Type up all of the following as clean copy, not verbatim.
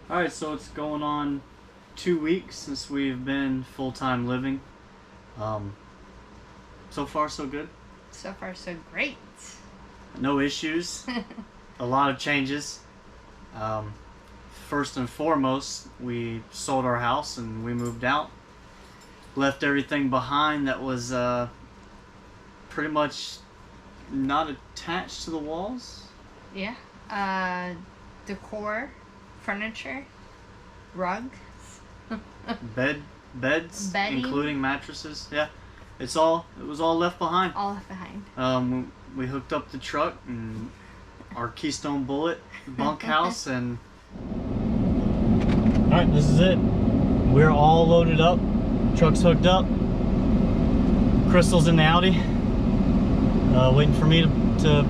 Alright, so it's going on 2 weeks since we've been full-time living. So far so good. So far so great. No issues. A lot of changes. First and foremost, we sold our house and we moved out. Left everything behind that was pretty much not attached to the walls. Yeah. Decor, furniture, rugs, Beds, bedding, including mattresses. Yeah, it was all left behind. all left behind. We hooked up the truck and our Keystone Bullet bunkhouse, and all right, this is it. We're all loaded up. Truck's hooked up. Crystal's in the Audi, waiting for me to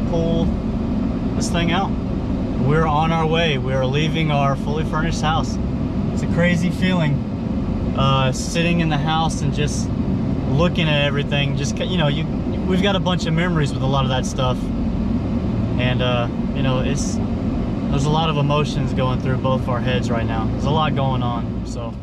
pull this thing out. We're on our way. We're leaving our fully furnished house. It's a crazy feeling, sitting in the house and just looking at everything. Just, we've got a bunch of memories with a lot of that stuff, and there's a lot of emotions going through both of our heads right now. There's a lot going on, so.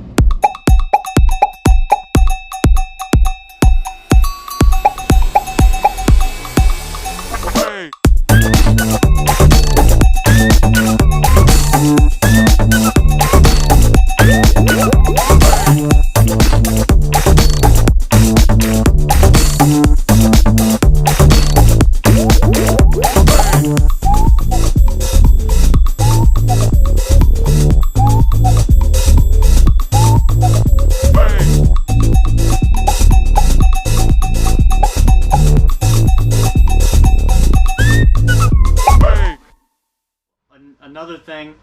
Another thing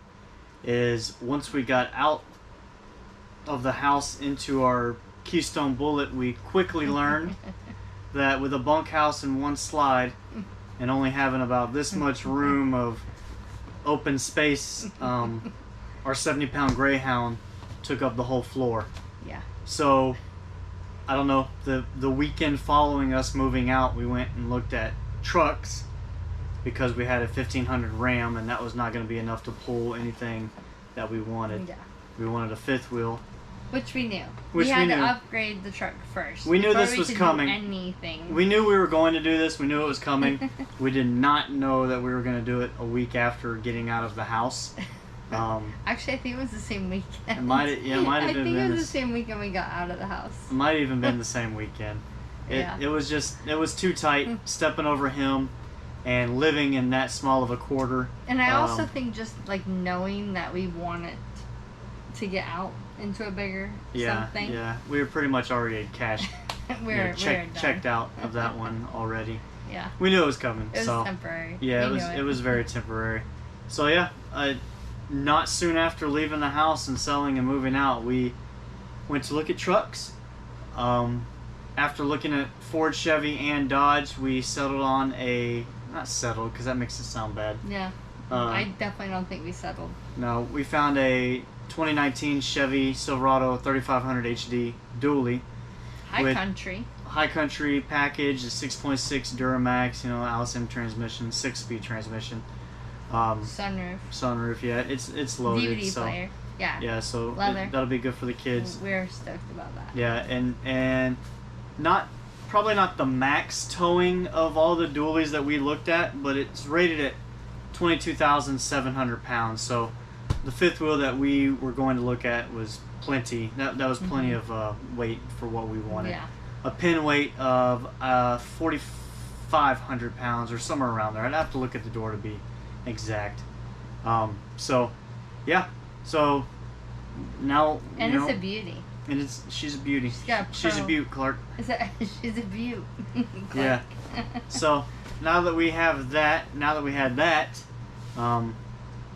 is, once we got out of the house into our Keystone Bullet, we quickly learned that with a bunkhouse and one slide and only having about this much room of open space, our 70-pound Greyhound took up the whole floor. Yeah. So, I don't know, the weekend following us moving out, we went and looked at trucks, because we had a 1500 Ram and that was not going to be enough to pull anything that we wanted. Yeah. We wanted a fifth wheel. Which we knew. We had to upgrade the truck first. We knew this was coming. Anything. We knew we were going to do this. We knew it was coming. We did not know that we were going to do it a week after getting out of the house. Actually, I think it was the same weekend. It might have been. I think it was the same weekend we got out of the house. It might have even been the same weekend. It was too tight, stepping over him and living in that small of a quarter. And I also think just like knowing that we wanted to get out into a bigger something. Yeah, we were pretty much already cashed. we're checked out of that one already. Yeah. We knew it was coming. It was temporary. Yeah, it was very temporary. So yeah, not soon after leaving the house and selling and moving out, we went to look at trucks. After looking at Ford, Chevy, and Dodge, we settled on not settled, because that makes it sound bad. Yeah. I definitely don't think we settled. No, we found a 2019 Chevy Silverado 3500 HD dually. High country package, a 6.6 Duramax, Alice M transmission, 6-speed transmission. Sunroof, yeah. It's loaded. DVD player. Yeah. Yeah, so leather. That'll be good for the kids. We're stoked about that. Yeah, and probably not the max towing of all the dualies that we looked at, but it's rated at 22,700 pounds. So the fifth wheel that we were going to look at was plenty. That was plenty of weight for what we wanted. Yeah. A pin weight of 4,500 pounds or somewhere around there. I'd have to look at the door to be exact. So now it's a beauty. And she's a beauty. She's a beaut, Clark. She's a beaut. Yeah. So now that we had that,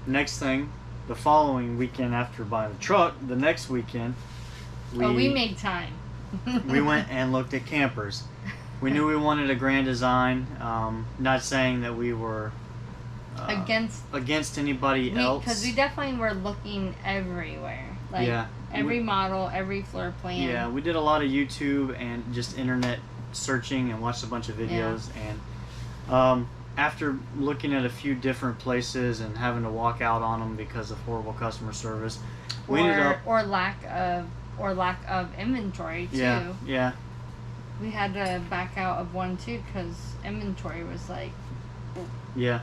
next thing, the following weekend after buying the truck, the next weekend, we made time. We went and looked at campers. We knew we wanted a Grand Design. Not saying that we were against anybody else, because we definitely were looking everywhere. Every model, every floor plan. Yeah, we did a lot of YouTube and just internet searching and watched a bunch of videos. And after looking at a few different places and having to walk out on them because of horrible customer service, we ended up or lack of inventory too. Yeah. We had to back out of one too because inventory was like. Yeah,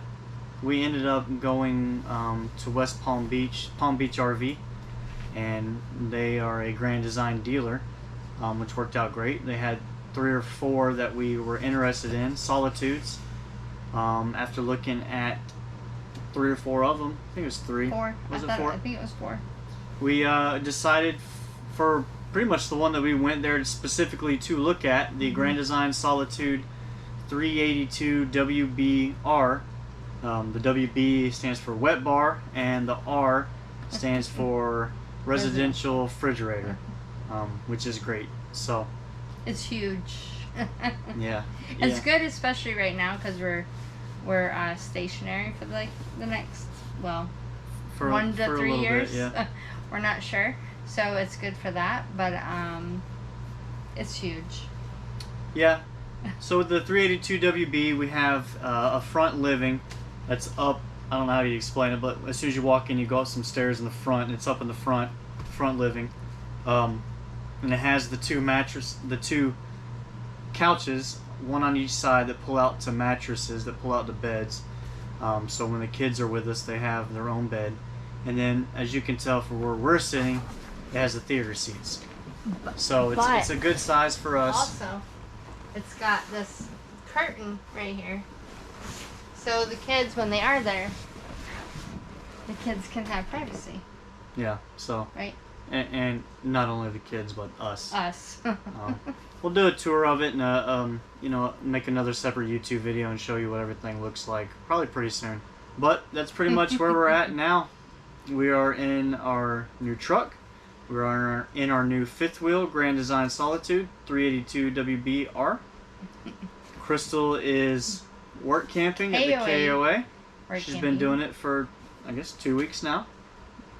we ended up going to West Palm Beach RV, and they are a Grand Design dealer, which worked out great. They had 3 or 4 that we were interested in, Solitudes. After looking at 3 or 4 of them, I think it was 3. 4. Was it 4? I think it was 4. We decided for pretty much the one that we went there specifically to look at, the Grand Design Solitude 382 WBR. The WB stands for wet bar, and the R stands for residential refrigerator, which is great. So it's huge. Yeah. It's good, especially right now because we're stationary for like the next for 1 to 3 years. Bit, yeah. We're not sure, so it's good for that. But it's huge. Yeah. So with the 382 WB, we have a front living that's up. I don't know how you explain it, but as soon as you walk in, you go up some stairs in the front, and it's up in the front living, and it has the 2 couches, one on each side that pull out to mattresses that pull out to beds. So when the kids are with us, they have their own bed, and then as you can tell from where we're sitting, it has the theater seats. So it's a good size for us. Also, it's got this curtain right here. So the kids, when they are there, the kids can have privacy. Yeah, so. Right. And not only the kids, but us. Us. We'll do a tour of it and, make another separate YouTube video and show you what everything looks like probably pretty soon. But that's pretty much where we're at now. We are in our new truck. We are in our new 5th wheel Grand Design Solitude 382 WBR. Crystal is work camping at the KOA. She's been doing it for, I guess, 2 weeks now.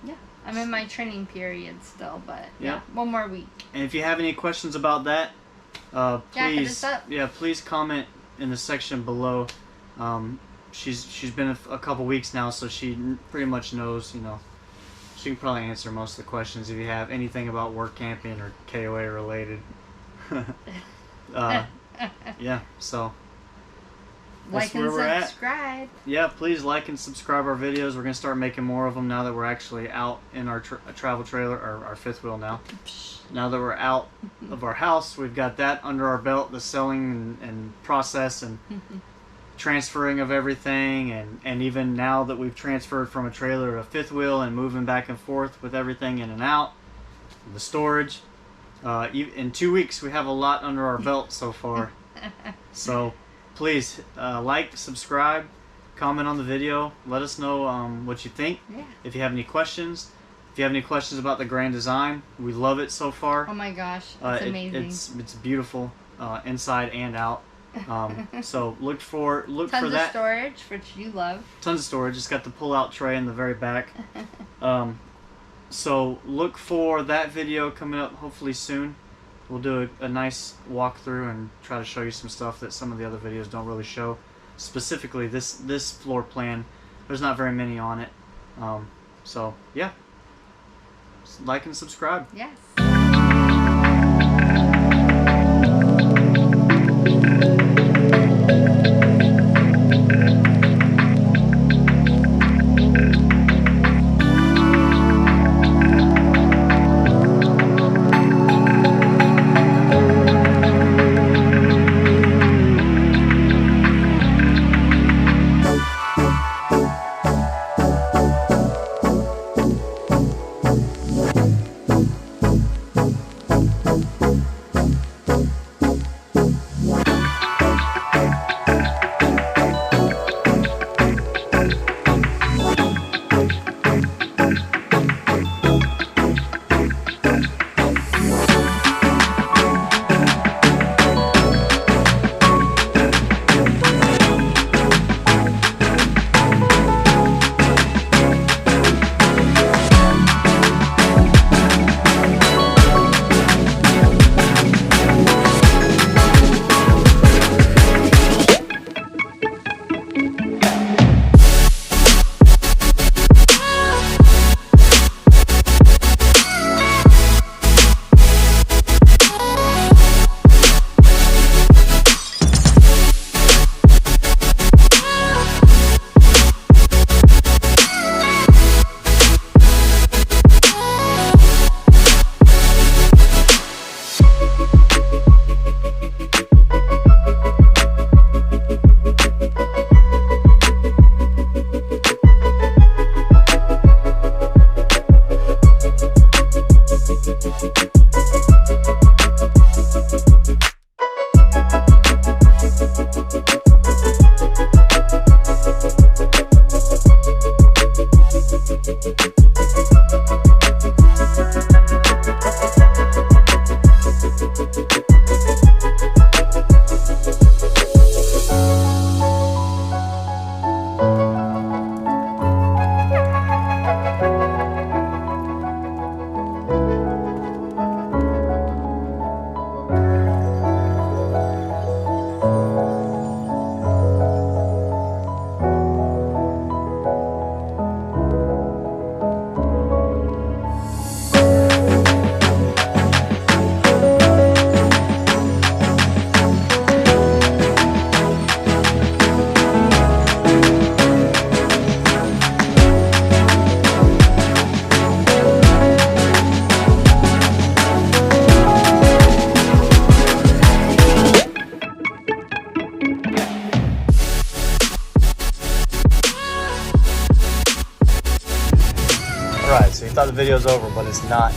Yeah, I'm in my training period still, but yeah, 1 more week. And if you have any questions about that, hit us up. Please comment in the section below. She's been a couple weeks now, so she pretty much knows. She can probably answer most of the questions if you have anything about work camping or KOA related. Yeah, so like and subscribe. Yeah, please like and subscribe our videos. We're gonna start making more of them now that we're actually out in our travel trailer, or our 5th wheel now. Now that we're out of our house, we've got that under our belt, the selling and process and transferring of everything, and even now that we've transferred from a trailer to a 5th wheel and moving back and forth with everything in and out, the storage. In 2 weeks, we have a lot under our belt so far. So please like, subscribe, comment on the video. Let us know what you think. Yeah. If you have any questions. If you have any questions about the Grand Design, we love it so far. Oh my gosh, it's amazing. It's beautiful inside and out. So look for that. Tons of storage, which you love. Tons of storage. It's got the pull-out tray in the very back. So look for that video coming up hopefully soon. We'll do a nice walkthrough and try to show you some stuff that some of the other videos don't really show. Specifically this floor plan. There's not very many on it. So yeah. Like and subscribe. Yes. Alright, so you thought the video's over, but it's not.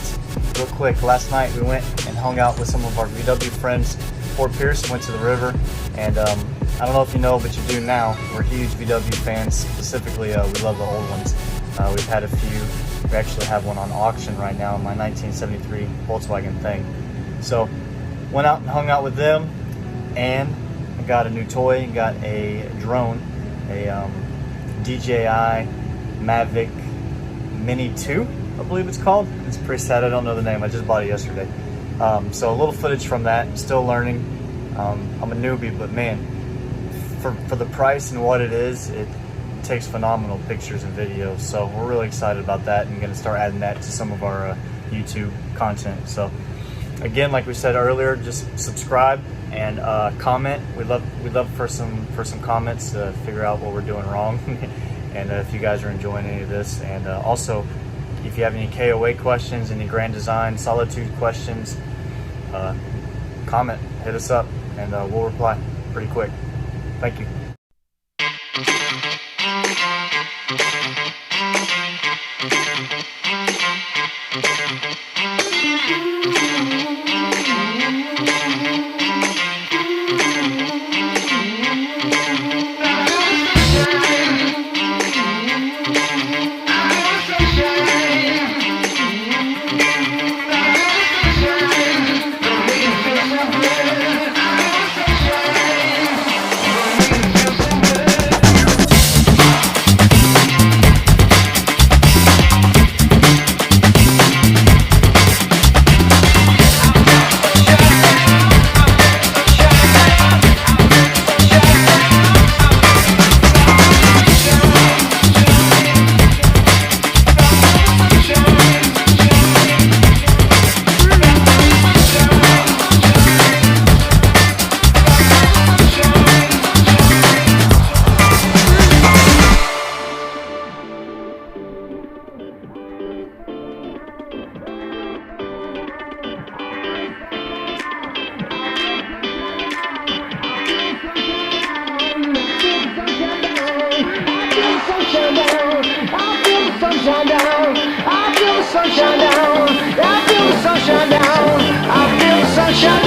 Real quick, last night we went and hung out with some of our VW friends. Fort Pierce, went to the river, and I don't know if you know, but you do now. We're huge VW fans. Specifically, we love the old ones. We've had a few. We actually have one on auction right now, my 1973 Volkswagen thing. So, went out and hung out with them, and I got a new toy. Got a drone, a DJI Mavic Mini 2, I believe it's called. It's pretty sad, I don't know the name, I just bought it yesterday. So a little footage from that, still learning. I'm a newbie, but man, for the price and what it is, it takes phenomenal pictures and videos. So we're really excited about that and gonna start adding that to some of our YouTube content. So again, like we said earlier, just subscribe and comment. We'd love for some comments to figure out what we're doing wrong. And if you guys are enjoying any of this, and also if you have any KOA questions, any Grand Design, Solitude questions, comment, hit us up, and we'll reply pretty quick. Thank you. Sunshine down, I feel the sunshine down, I feel the sunshine